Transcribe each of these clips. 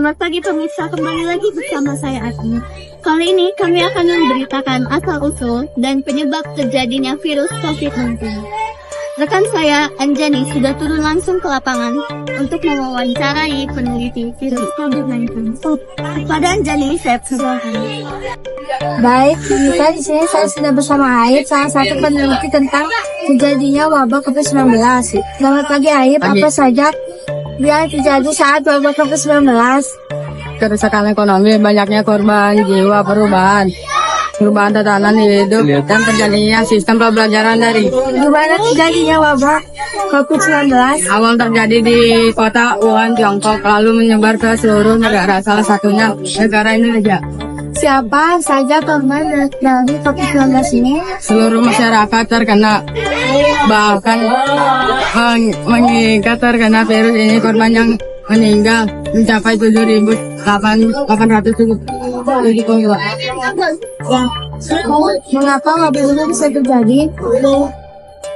Selamat pagi pemirsa, kembali lagi bersama saya Asmi. Kali ini kami akan memberitakan asal-usul dan penyebab terjadinya virus COVID-19. Rekan saya, Anjani, sudah turun langsung ke lapangan untuk mewawancarai peneliti virus COVID-19. Pada Anjani, saya persilakan. Baik, pemirsa, di sini saya sudah bersama Aib, salah satu peneliti tentang terjadinya wabah COVID-19. Selamat pagi Aib, apa saja yang terjadi saat wabah COVID-19? Kerusakan ekonomi, banyaknya korban jiwa, perubahan tatanan hidup, dan terjadinya sistem pembelajaran daring. Gimana terjadinya wabah COVID-19? Awal terjadi di kota Wuhan, Tiongkok, lalu menyebar ke seluruh negara, salah satunya negara Indonesia. Siapa saja korban dari COVID-19 ini? Seluruh masyarakat terkena, bahkan mengikat terkena virus ini. Korban yang meninggal mencapai 7.872. Mengapa wabah ini bisa terjadi?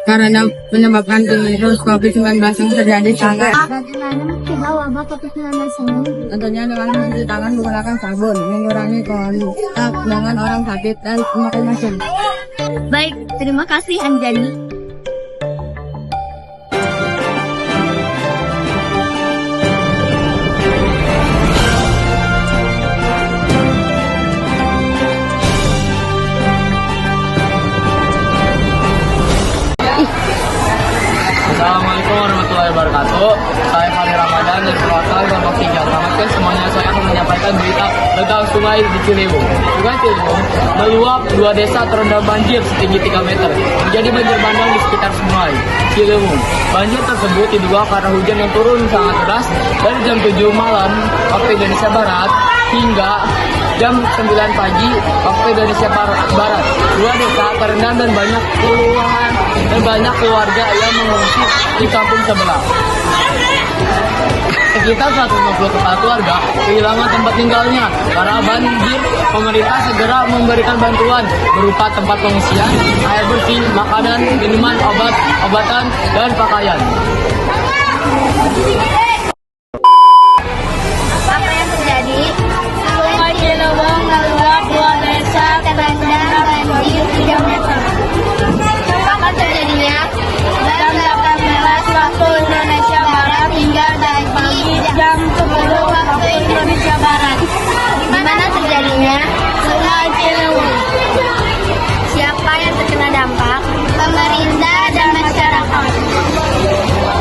Karena menyebabkan virus COVID-19 yang terjadi sangat. Bagaimana mencegah wabah COVID-19 ini? Tentunya dengan mencuci tangan menggunakan sabun, mengurangi kontak dengan orang sakit, dan memakai masker. Baik, terima kasih Anjani. Assalamualaikum warahmatullahi wabarakatuh. Saya Fahri Ramadan dari Purwakarta, Kelompok 3. Selamat semuanya, saya akan menyampaikan berita tentang sungai di Ciliwung. Sungai Ciliwung meluap, 2 desa terendam banjir setinggi 3 meter. Menjadi banjir bandang di sekitar sungai Ciliwung. Banjir tersebut diduga karena hujan yang turun sangat deras dari jam 7 malam waktu Indonesia Barat hingga jam 9 pagi waktu Indonesia Barat. 2 desa terendam dan banyak puluhan dan banyak keluarga yang mengungsi di kampung sebelah. Sekitar 150 kepala keluarga kehilangan tempat tinggalnya. Karena banjir, pemerintah segera memberikan bantuan berupa tempat pengungsian, air bersih, makanan, minuman, obatan, dan pakaian. Apa yang terjadi? Sungai Ciliwung meluap, 2 desa terendam banjir 3 meter. Kapan terjadinya? Jam 18 waktu Indonesia Barat hingga pagi jam 10 waktu Indonesia Barat. Di mana terjadinya? Sungai Ciliwung. Siapa yang terkena dampak? Pemerintah dan masyarakat.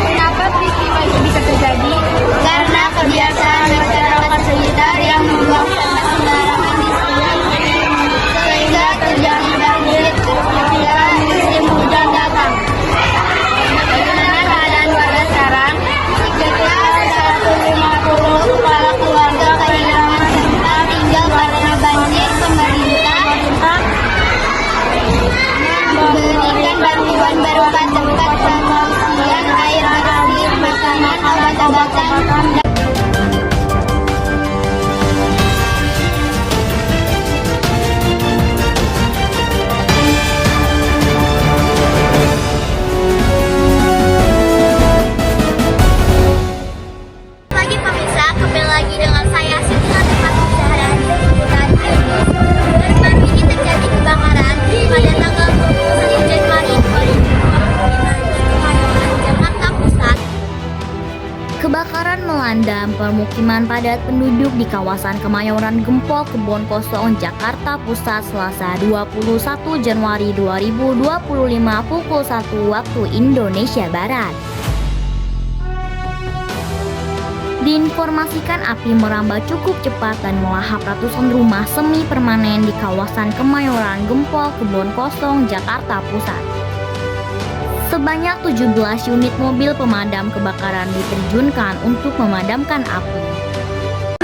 Kenapa peristiwa itu bisa terjadi? Karena kebiasaan masyarakat sekitar yang membuang sampah sembarangan di sungai, sehingga terjadi banjir ketika musim hujan datang. Bagaimana keadaan warga sekarang? Sekitar 150 kepala keluarga kehilangan tempat tinggal karena banjir. Pemerintah memberikan bantuan berupa tempat pengungsian, air bersih, makanan, obat-obatan, pagi pemirsa, kembali lagi dengan saya Siti Latifah Syahrani. Baru ini terjadi kebakaran pada tanggal 21 Januari 2025 di Kemayoran, Jakarta Pusat. Kebakaran melanda permukiman padat penduduk di kawasan Kemayoran Gempol, Kebon Kosong, Jakarta Pusat, Selasa 21 Januari 2025 pukul 1 waktu Indonesia Barat. Diinformasikan api merambat cukup cepat dan melahap ratusan rumah semi permanen di kawasan Kemayoran Gempol, Kebon Kosong, Jakarta Pusat. Sebanyak 17 unit mobil pemadam kebakaran diterjunkan untuk memadamkan api.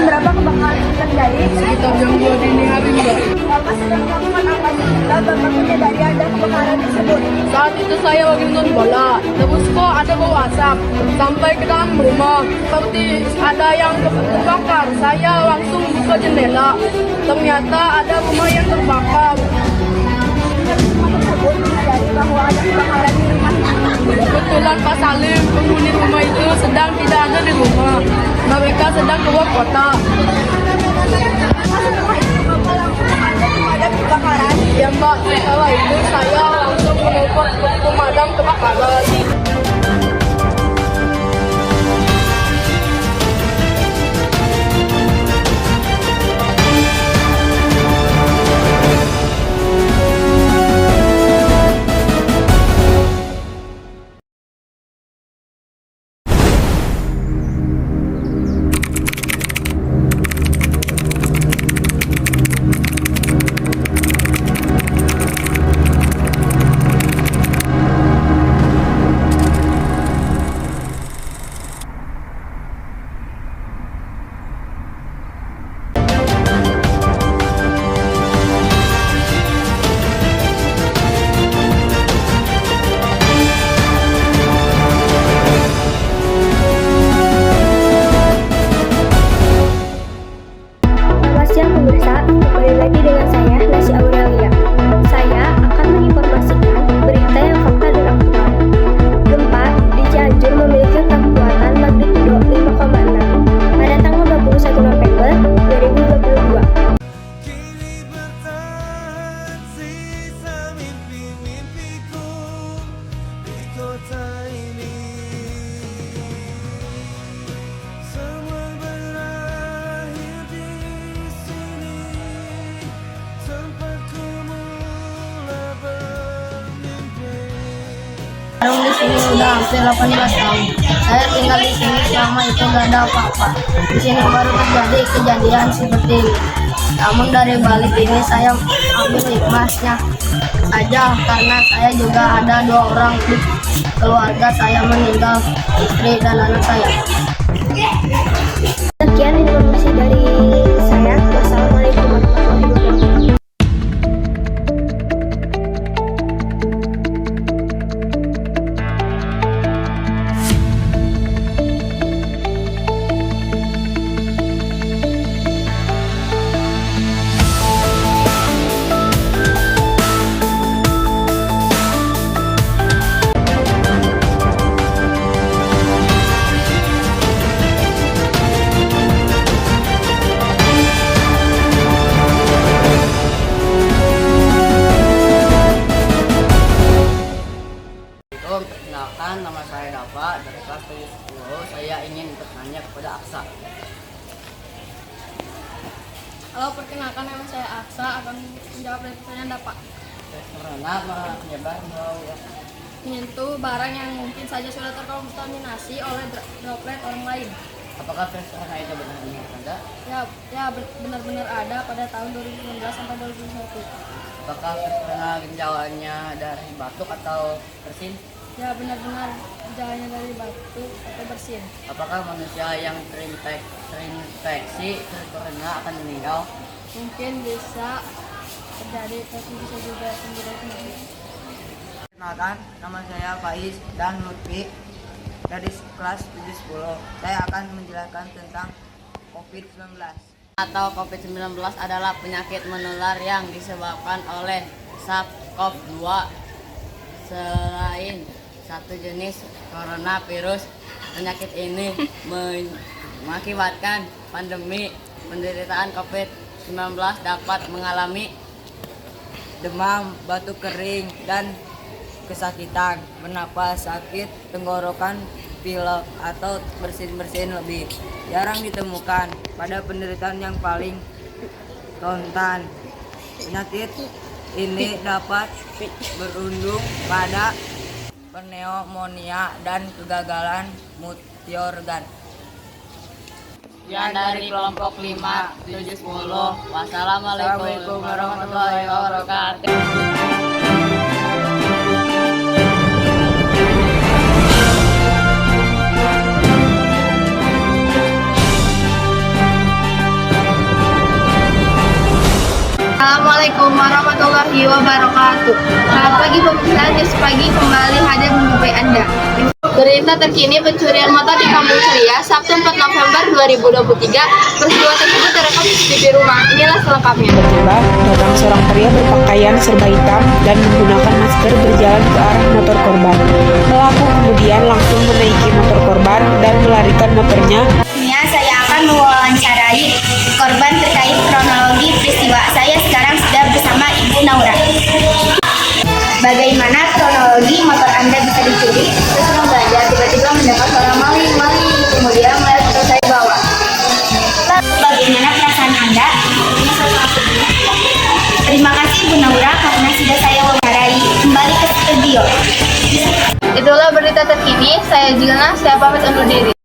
Berapa kebakaran yang terjadi? Sekitar jam 2 dini hari, Mbak. Bapak sedang melakukan apa sehingga Bapak menyadari ada kebakaran tersebut? Saat itu saya lagi nonton bola, terus kok ada bau asap sampai ke dalam rumah, seperti ada yang terbakar. Saya langsung buka jendela, ternyata ada rumah yang terbakar. Kebetulan Pak Salim, penghuni rumah itu sedang tidak ada di rumah. Mereka sedang keluar kota. Ada kebakaran. Ya Mbak, setelah itu saya langsung menelpon pemadam kebakaran. Selamat siang pemirsa, kembali lagi dengan saya, Nasi Aurelia. Saya akan menginformasikan berita yang fakta dan aktual. Gempa di Cianjur memiliki kekuatan magnitudo 5,6 pada tanggal 21 November 2022. Kini bertahan sisa mimpi-mimpiku di kota ini. Semua berakhir di sini, tempatku mula bermimpi. Sekarang di sini udah hampir 18 tahun. Saya tinggal di sini selama itu gak ada apa-apa. Di sini baru terjadi kejadian seperti ini. Namun dari balik ini saya ambil hikmahnya aja, karena saya juga ada 2 orang di keluarga saya meninggal, istri dan anak saya. Sekian informasi dari saya. Wassalamualaikum warahmatullahi wabarakatuh. Perkenalkan, nama saya Dava dari kelas 10. Saya ingin bertanya kepada Aksa. Halo, perkenalkan nama saya Aksa, akan menjawab pertanyaan Dapat. Karena menyebar Menyentuh barang yang mungkin saja sudah terkontaminasi oleh droplet orang lain. apakah virus corona itu benar-benar ada? Benar-benar ada pada tahun 2019 sampai 2021. Apakah virus corona gejalanya dari batuk atau bersin? Ya, benar-benar gejalanya dari batuk atau bersin. Apakah manusia yang terinfeksi virus corona akan meninggal? Mungkin bisa terjadi, tapi bisa juga sembuh dari penyakit. Perkenalkan, nama saya Faiz dan Lutfi dari kelas 710. Saya akan menjelaskan tentang COVID-19. Atau COVID-19 adalah penyakit menular yang disebabkan oleh SARS-CoV-2. Selain satu jenis coronavirus, penyakit ini mengakibatkan pandemi. Penderitaan COVID-19 dapat mengalami Demam, batuk kering, dan kesakitan, bernapas, sakit tenggorokan, pilek, atau bersin-bersin lebih jarang ditemukan pada penderitaan yang paling rentan. Penyakit ini dapat berujung pada pneumonia dan kegagalan multiorgan. Sekian dari kelompok 5, 7, 10. Wassalamualaikum warahmatullahi wabarakatuh. Assalamualaikum warahmatullahi wabarakatuh. Selamat pagi pemirsa, News Pagi kembali hadir menjumpai Anda. Berita terkini pencurian motor di Kampung Ceria Sabtu 4 November 2023. Peristiwa tersebut terekam CCTV rumah. Inilah selengkapnya. Tiba-tiba datang seorang pria berpakaian serba hitam dan menggunakan masker berjalan ke arah motor korban. Pelaku kemudian langsung menaiki motor korban dan melarikan motornya. Saya mewawancarai korban terkait kronologi peristiwa. Saya sekarang sudah bersama Ibu Naura. Bagaimana kronologi motor Anda bisa dicuri? Saya sedang belajar, tiba-tiba mendapat suara maling, kemudian melihat motor saya bawa. Lalu bagaimana perasaan Anda? Terima kasih Bu Naura karena sudah saya wawancarai. Kembali ke studio. Itulah berita terkini. Saya Jilna, saya pamit undur diri.